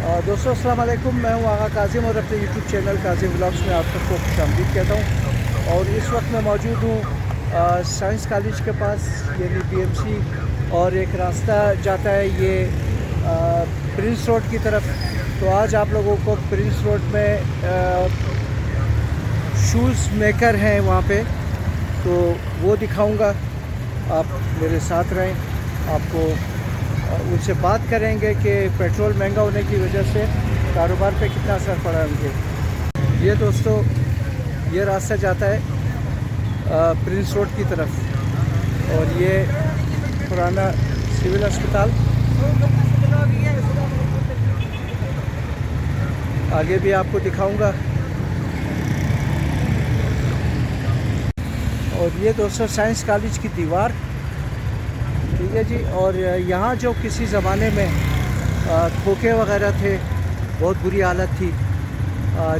दोस्तों अस्सलाम वालेकुम, मैं हूं आगा काजिम और अपने यूट्यूब चैनल काजिम व्लॉग्स में आप सबको खुशामदीद कहता हूं। और इस वक्त मैं मौजूद हूं साइंस कॉलेज के पास, यानी बीएमसी, और एक रास्ता जाता है ये प्रिंस रोड की तरफ। तो आज आप लोगों को प्रिंस रोड में शूज़ मेकर हैं वहाँ पे, तो वो दिखाऊंगा। आप मेरे साथ रहें, आपको उनसे बात करेंगे कि पेट्रोल महंगा होने की वजह से कारोबार पे कितना असर पड़ा है उनके। ये दोस्तों, ये रास्ता जाता है प्रिंस रोड की तरफ, और ये पुराना सिविल अस्पताल। आगे भी आपको दिखाऊंगा। और ये दोस्तों साइंस कॉलेज की दीवार, ठीक है जी। और यहाँ जो किसी ज़माने में खोखे वगैरह थे, बहुत बुरी हालत थी,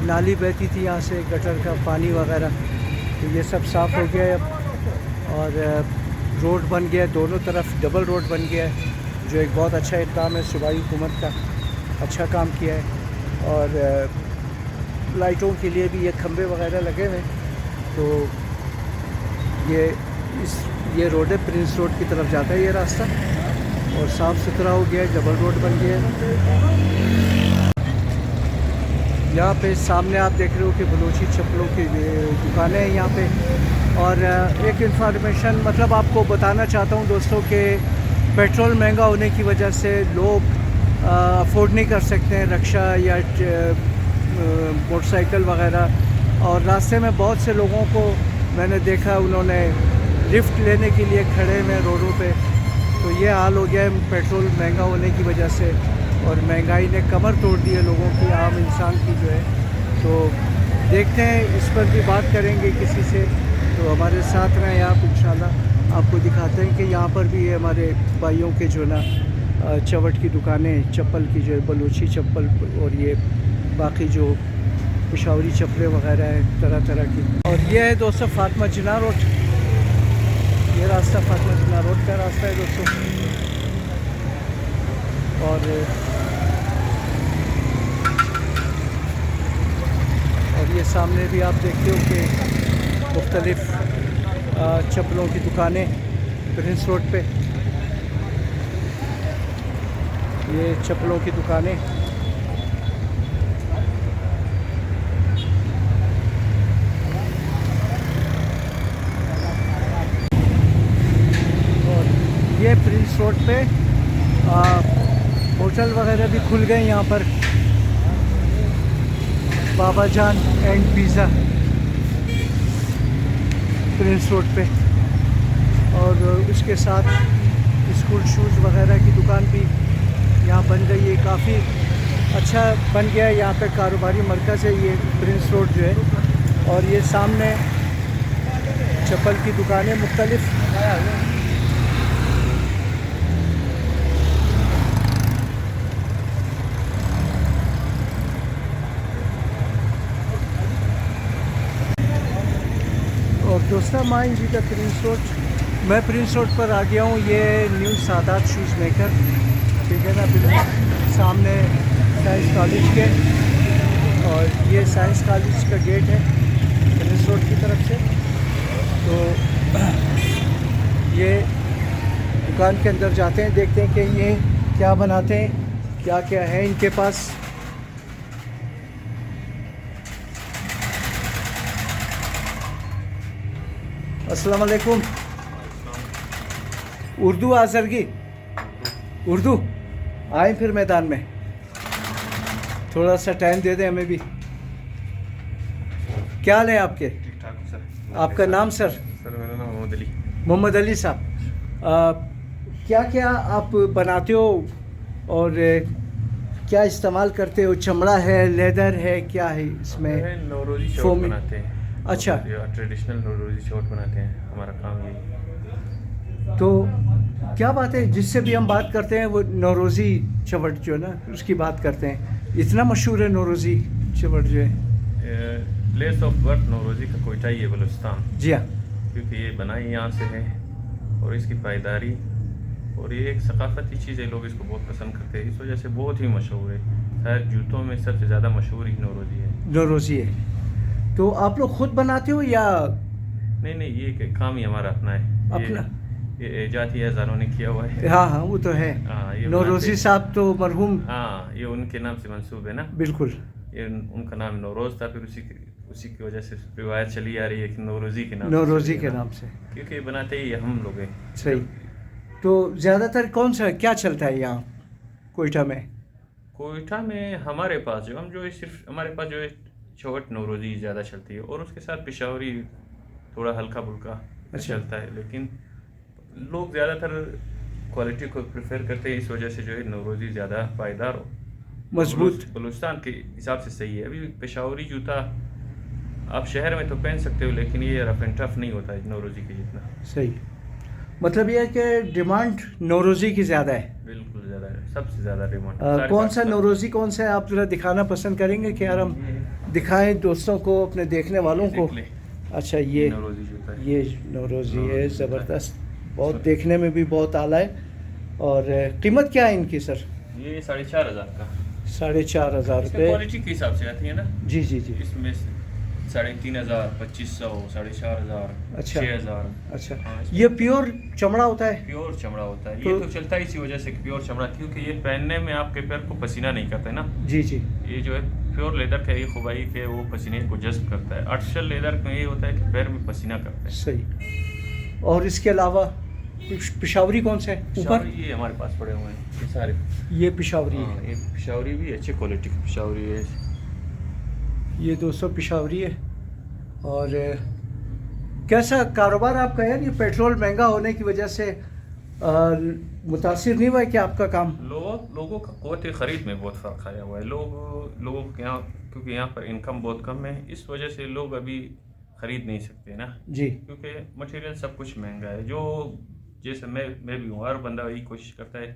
नाली बहती थी यहाँ से, गटर का पानी वगैरह, तो ये सब साफ़ हो गया है अब। और रोड बन गया है, दोनों तरफ डबल रोड बन गया है, जो एक बहुत अच्छा इक़दाम है सूबाई हुकूमत का, अच्छा काम किया है। और लाइटों के लिए भी ये खंबे वगैरह लगे हुए हैं। तो ये रोड है, प्रिंस रोड की तरफ जाता है ये रास्ता, और साफ़ सुथरा हो गया है, डबल रोड बन गया है। यहाँ पे सामने आप देख रहे हो कि बलोची चप्पलों की दुकानें हैं यहाँ पे। और एक इन्फॉर्मेशन मतलब आपको बताना चाहता हूँ दोस्तों कि पेट्रोल महंगा होने की वजह से लोग अफोर्ड नहीं कर सकते हैं रक्षा या मोटरसाइकिल वगैरह। और रास्ते में बहुत से लोगों को मैंने देखा, उन्होंने लिफ्ट लेने के लिए खड़े हुए रोडों पे। तो ये हाल हो गया है पेट्रोल महंगा होने की वजह से, और महंगाई ने कमर तोड़ दी है लोगों की, आम इंसान की जो है। तो देखते हैं, इस पर भी बात करेंगे किसी से, तो हमारे साथ रहें आप। इंशाल्लाह आपको दिखाते हैं कि यहाँ पर भी ये हमारे भाइयों के जो ना चवट की दुकानें, चप्पल की, जो बलूची चप्पल और ये बाकी जो पेशावरी चप्पलें वगैरह हैं तरह तरह की। और ये है दोस्तों फातिमा जिन्ना रोड, ये रास्ता फातिमा जिन्ना रोड का रास्ता है दोस्तों। और ये सामने भी आप देखते हो कि मुख्तलिफ़ चप्पलों की दुकानें प्रिंस रोड पे, ये चप्पलों की दुकानें। ये प्रिंस रोड पे होटल वगैरह भी खुल गए यहाँ पर, बाबा जान एंड पिज़्ज़ा प्रिंस रोड पे। और उसके साथ स्कूल शूज़ वगैरह की दुकान भी यहाँ बन गई है, काफ़ी अच्छा बन गया है यहाँ पे, कारोबारी मरकज़ है ये प्रिंस रोड जो है। और ये सामने चप्पल की दुकानें मुख्तलिफ़। और दोस्तों माइन जी का प्रिंस रोड, मैं प्रिंस रोड पर आ गया हूँ। ये न्यू सादात शूज़ मेकर, ठीक है ना, बिल्कुल सामने साइंस कॉलेज के। और ये साइंस कॉलेज का गेट है प्रिंस रोड की तरफ से। तो ये दुकान के अंदर जाते हैं, देखते हैं कि ये क्या बनाते हैं, क्या क्या है इनके पास। अस्सलाम वालेकुम। उर्दू आज़रगी, उर्दू आए फिर मैदान में, थोड़ा सा टाइम दे दें हमें भी। क्या हाल है आपके? ठीक ठाक सर। आपका नाम सर? सर मेरा नाम मोहम्मद अली। मोहम्मद अली साहब, क्या क्या आप बनाते हो और क्या इस्तेमाल करते हो? चमड़ा है, लेदर है, क्या है इसमें? नौरोजी शॉट फोम बनाते हैं। अच्छा, ट्रेडिशनल नौरोजी शॉट बनाते हैं, हमारा काम यही। तो क्या बात है, जिससे भी हम बात करते हैं वो नौरोज़ी चवट जो है ना उसकी बात करते हैं। इतना मशहूर है नौरोज़ी चवट जो है। प्लेस ऑफ बर्थ नौरोजी का कोयटा ही है, बलूचिस्तान। जी हाँ, क्योंकि ये बनाई यहाँ से है, और इसकी पायदारी और ये एक सकाफती चीज़ है, लोग इसको बहुत पसंद करते हैं, इस वजह से बहुत ही मशहूर है। खैर जूतों में सबसे ज़्यादा मशहूर ही नौरोज़ी है। नौरोज़ी है। तो आप लोग खुद बनाते हो या? नहीं नहीं, ये काम ही हमारा अपना है। अपना? ये जाती हज़ारों ने किया हुआ है। हाँ हाँ, वो तो है। हाँ, ये नौरोज़ी बनाते। साहब तो मरहूम। हाँ, ये उनके नाम से मंसूब है ना। बिल्कुल। ये उनका नाम नौरोज़ था, फिर उसी की वजह से रिवायत चली आ रही है कि नौरोज़ी के नाम से नौरोज़ी चली के है ना। नाम से। क्योंकि बनाते ही हम लोग हैं। सही। तो ज़्यादातर कौन सा क्या चलता है यहाँ कोयटा में? कोयटा में हमारे पास जो है सिर्फ हमारे पास जो है चौहट नौरोज़ी ज़्यादा चलती है, और उसके साथ पेशावरी थोड़ा हल्का फुल्का अच्छा। चलता है। लेकिन लोग ज़्यादातर क्वालिटी को प्रेफर करते हैं, इस वजह से जो है नौरोज़ी ज़्यादा पायदार हो, मजबूत। बलूचिस्तान के हिसाब से सही है। अभी पेशावरी जूता आप शहर में तो पहन सकते हो, लेकिन ये रफ एंड टफ नहीं होता है नौरोज़ी के जितना। सही। मतलब ये है कि डिमांड नौरोज़ी की ज़्यादा है। बिल्कुल ज़्यादा है, सबसे ज़्यादा डिमांड। कौन सा नौरोज़ी कौन सा है, आप ज़रा दिखाना पसंद करेंगे कि यार हम दिखाएं दोस्तों को, अपने देखने वालों को? अच्छा, ये नौरोज़ी जूता है। ये नौरोज़ी है, ज़बरदस्त। बहुत देखने में भी बहुत आला है। और कीमत क्या है इनकी सर? ये 4,500 का। 4,500 रुपये। क्वालिटी के हिसाब से आती है ना। जी जी जी। इसमें 3,500, 2,500, 4,500, अच्छा। 6,000। अच्छा, हाँ, ये प्योर चमड़ा होता है? प्योर चमड़ा होता है। तो- ये तो चलता है इसी वजह से कि प्योर चमड़ा, क्योंकि ये पहनने में आपके पैर को पसीना नहीं करता है ना। जी जी। ये जो है प्योर लेदर का ये खुबाई के वो पसीने को जज्ब करता है। आर्टिफिशियल लेदर में ये होता है कि पैर में पसीना करता है। सही। और इसके अलावा पिशावरी कौन सा है ऊपर? पिशावरी ये हमारे पास पड़े हुए हैं ये सारे। ये पिशावरी हाँ, है। ये पिशावरी भी अच्छी क्वालिटी की पिशावरी है। ये 200 पिशावरी है। और कैसा कारोबार आपका है? ये पेट्रोल महंगा होने की वजह से मुतासिर नहीं हुआ है कि आपका काम? लोगों का क़ुव्वत ख़रीद में बहुत फ़र्क आया हुआ है। लोगों के यहाँ, क्योंकि यहाँ पर इनकम बहुत कम है, इस वजह से लोग अभी ख़रीद नहीं सकते ना जी। क्योंकि मटेरियल सब कुछ महंगा है। जो जैसे मैं भी हूँ, हर बंदा वही कोशिश करता है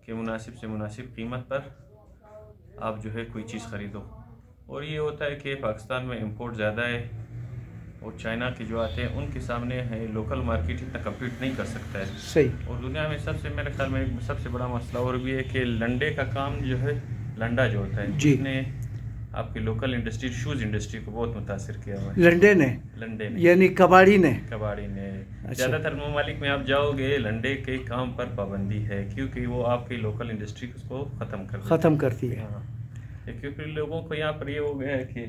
कि मुनासिब से मुनासिब कीमत पर आप जो है कोई चीज़ ख़रीदो। और ये होता है कि पाकिस्तान में इंपोर्ट ज़्यादा है, और चाइना के जो आते हैं उनके सामने है लोकल मार्केट इतना कम्पीट नहीं कर सकता है। सही। और दुनिया में सबसे, मेरे ख्याल में एक सबसे बड़ा मसला और भी है कि लंडे का काम जो है, लंडा जो होता है, जी। उसने आपकी लोकल इंडस्ट्री, शूज़ इंडस्ट्री को बहुत मुतासिर किया हुआ है। लंडे ने? लंडे ने, यानी कबाड़ी ने? कबाड़ी ने। अच्छा। ज़्यादातर ममालिक में आप जाओगे, लंडे के काम पर पाबंदी है, क्योंकि वो आपकी लोकल इंडस्ट्री को ख़त्म करती है। हाँ। क्योंकि लोगों को यहाँ पर ये हो गया है कि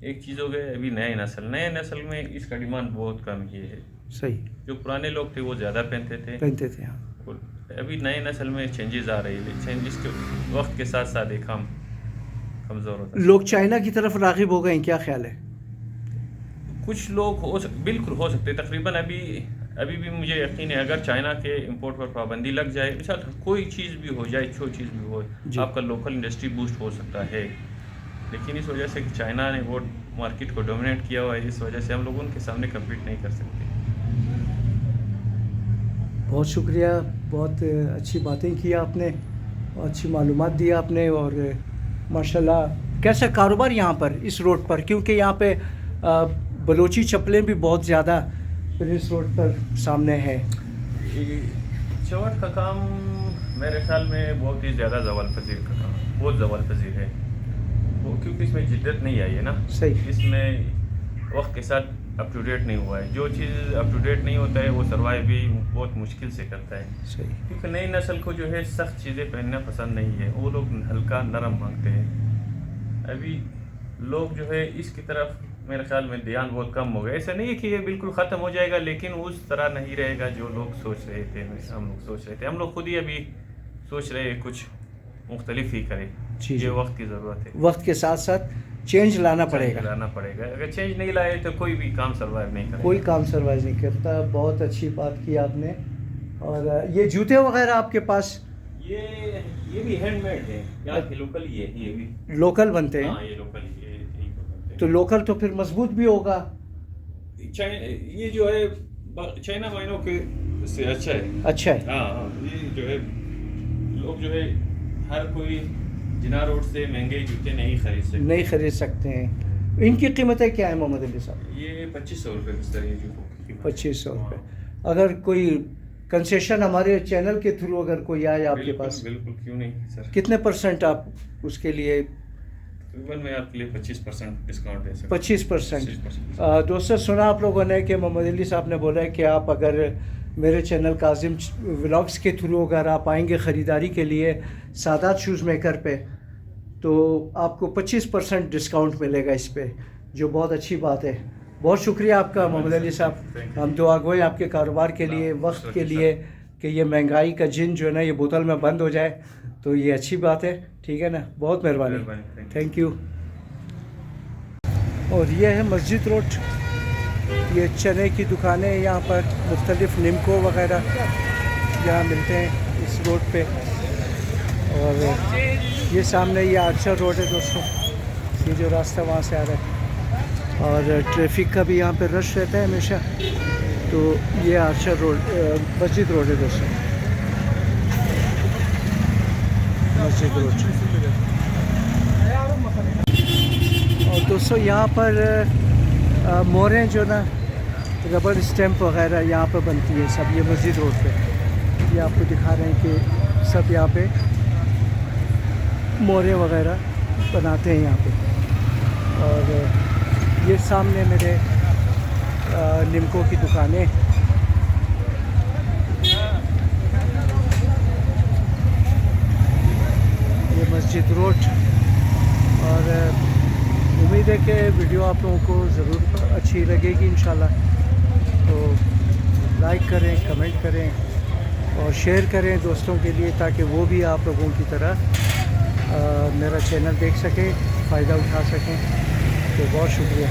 एक चीज़ हो गया, अभी नए नस्ल में इसका डिमांड बहुत कम ही है। सही। जो पुराने लोग थे वो ज़्यादा पहनते थे। हाँ। और अभी नए नस्ल में चेंजेस आ रही है। चेंजेस के वक्त के साथ साथ एक हम कमज़ोर होता है। लोग चाइना की तरफ राग़िब हो गए, क्या ख्याल है? कुछ लोग बिल्कुल हो सकते, तकरीबन अभी भी मुझे यकीन है, अगर चाइना के इंपोर्ट पर पाबंदी लग जाए, मिसाल कोई चीज़ भी हो जाए, जो चीज़ भी हो, आपका लोकल इंडस्ट्री बूस्ट हो सकता है। लेकिन इस वजह से कि चाइना ने वो मार्केट को डोमिनेट किया हुआ है, इस वजह से हम लोग उनके सामने कम्पीट नहीं कर सकते। बहुत शुक्रिया, बहुत अच्छी बातें की आपने, अच्छी मालूमात दी आपने। और माशाल्लाह कैसा कारोबार यहाँ पर इस रोड पर, क्योंकि यहाँ पे बलोची चप्पलें भी बहुत ज़्यादा इस रोड पर सामने है। चौहट का काम मेरे ख्याल में बहुत ही ज़्यादा ज़वाल पजीर का काम, बहुत ज़वाल पजीर है वो, क्योंकि इसमें जिद्दत नहीं आई है ना। सही। इसमें वक्त के साथ अप टू डेट नहीं हुआ है। जो चीज़ अप टू डेट नहीं होता है वो सर्वाइव भी बहुत मुश्किल से करता है। सही। क्योंकि नई नस्ल को जो है सख्त चीज़ें पहनना पसंद नहीं है, वो लोग हल्का नरम मांगते हैं। अभी लोग जो है इसकी तरफ मेरे ख्याल में ध्यान बहुत कम हो गया। ऐसा नहीं है कि ये बिल्कुल ख़त्म हो जाएगा, लेकिन उस तरह नहीं रहेगा जो लोग सोच रहे थे। हम लोग खुद ही अभी सोच रहे हैं कुछ मुख्तलिफ ही करें। ये वक्त की ज़रूरत है। वक्त के साथ साथ चेंज लाना पड़ेगा। अगर चेंज नहीं लाए तो कोई भी काम सर्वाइव नहीं करता। कोई काम सर्वाइव नहीं करता। बहुत अच्छी बात की आपने। और ये जूते वगैरह आपके पास? ये भी हैंडमेड है, यहाँ के लोकल ही है। ये भी लोकल बनते हैं? हाँ, ये लोकल ही है। तो लोकल तो फिर मजबूत भी होगा। ये जो है चाइना माइनों के से अच्छा है। अच्छा है। हाँ, ये जो है लोग जो है हर कोई जिना रोड से महंगे जूते नहीं खरीद सकते हैं। इनकी कीमतें क्या है मोहम्मद अली साहब? ये 2,500 रुपये बिस्तर है जूतों की। 2,500 रुपये। अगर कोई कंसेशन हमारे चैनल के थ्रू अगर कोई आए आपके पास? बिल्कुल, क्यों नहीं सर। कितने % आप उसके लिए तकरीबन मैं आपके लिए 25% डिस्काउंट दे सकता 25%। 25%। दोस्तों सुना आप लोगों ने कि मोहम्मद अली साहब ने बोला है कि आप अगर मेरे चैनल काजिम व्लॉग्स के थ्रू अगर आप आएंगे ख़रीदारी के लिए सादात शूज़ मेकर पे, तो आपको 25% डिस्काउंट मिलेगा इस पे, जो बहुत अच्छी बात है। बहुत शुक्रिया आपका मोहम्मद अली साहब। हम दुआ गो हैं आपके कारोबार के लिए, वक्त के लिए, कि ये महंगाई का जिन जो है ना ये बोतल में बंद हो जाए, तो ये अच्छी बात है। ठीक है ना, बहुत मेहरबानी, थैंक यू। और ये है मस्जिद रोड, ये चने की दुकानें हैं यहाँ पर, मुख्तलिफ निमको वगैरह यहाँ मिलते हैं इस रोड पे। और ये सामने ये आर्चर रोड है दोस्तों, ये जो रास्ता वहाँ से आ रहा है। और ट्रैफिक का भी यहाँ पे रश रहता है हमेशा। तो ये आर्चर रोड मस्जिद रोड है दोस्तों, मस्जिद रोड। और दोस्तों यहाँ पर मोरें जो ना रबर स्टैम्प वगैरह यहाँ पर बनती है सब, ये मस्जिद रोड पे। ये आपको दिखा रहे हैं कि सब यहाँ पे मोरें वगैरह बनाते हैं यहाँ पे। और ये सामने मेरे निमको की दुकानें। ये मस्जिद रोड। और उम्मीद है कि वीडियो आप लोगों को ज़रूर अच्छी लगेगी इंशाल्लाह। तो लाइक करें, कमेंट करें और शेयर करें दोस्तों के लिए, ताकि वो भी आप लोगों की तरह मेरा चैनल देख सकें, फ़ायदा उठा सकें। तो बहुत शुक्रिया।